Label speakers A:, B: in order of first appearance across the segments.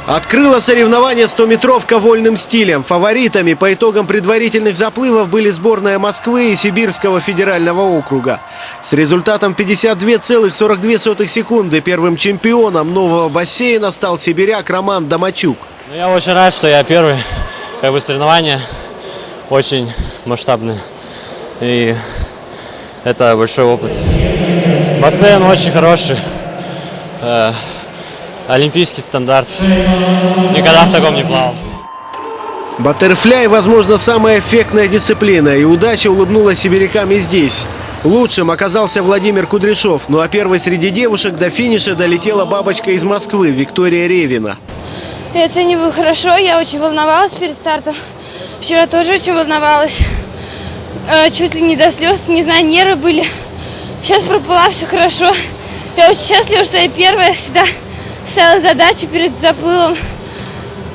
A: Открыла соревнование 100-метровка вольным стилем. Фаворитами по итогам предварительных заплывов были сборная Москвы и Сибирского федерального округа. С результатом 52,42 секунды первым чемпионом нового бассейна стал сибиряк Роман Домачук.
B: Я очень рад, что я первый. Соревнования очень масштабные. И это большой опыт. Бассейн очень хороший. Олимпийский стандарт. Никогда в таком не плавал.
A: Баттерфляй, возможно, самая эффектная дисциплина, и удача улыбнулась сибирякам и здесь. Лучшим оказался Владимир Кудряшов, ну а первой среди девушек до финиша долетела бабочка из Москвы Виктория Ревина.
C: Я оцениваю хорошо, я очень волновалась перед стартом. Вчера тоже очень волновалась. Чуть ли не до слез, не знаю, нервы были. Сейчас проплыла, все хорошо. Я очень счастлива, что я первая всегда ставила задачу перед заплывом.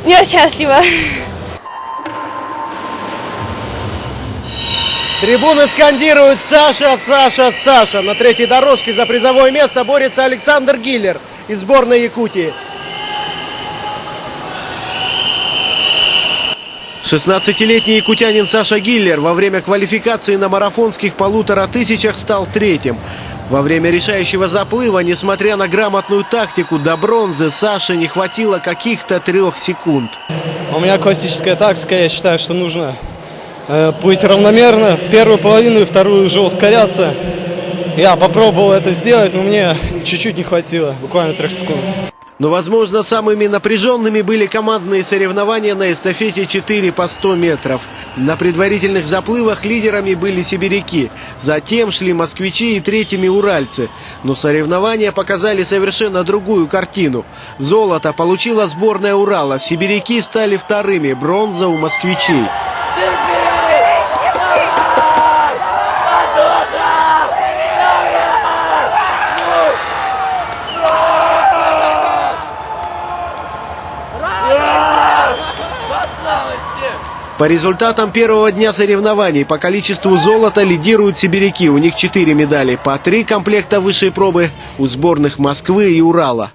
C: Я счастлива.
A: Трибуны скандируют «Саша, Саша, Саша». На третьей дорожке за призовое место борется Александр Гиллер из сборной Якутии. 16-летний якутянин Саша Гиллер во время квалификации на марафонских 1500 стал третьим. Во время решающего заплыва, несмотря на грамотную тактику, до бронзы Саше не хватило каких-то 3 секунд.
D: У меня классическая тактика, я считаю, что нужно плыть равномерно, первую половину и вторую уже ускоряться. Я попробовал это сделать, но мне чуть-чуть не хватило, буквально 3 секунд.
A: Но, возможно, самыми напряженными были командные соревнования на эстафете 4 по 100 метров. На предварительных заплывах лидерами были сибиряки. Затем шли москвичи и третьими уральцы. Но соревнования показали совершенно другую картину. Золото получила сборная Урала. Сибиряки стали вторыми. Бронза у москвичей. По результатам первого дня соревнований по количеству золота лидируют сибиряки. У них 4 медали, по 3 комплекта высшей пробы у сборных Москвы и Урала.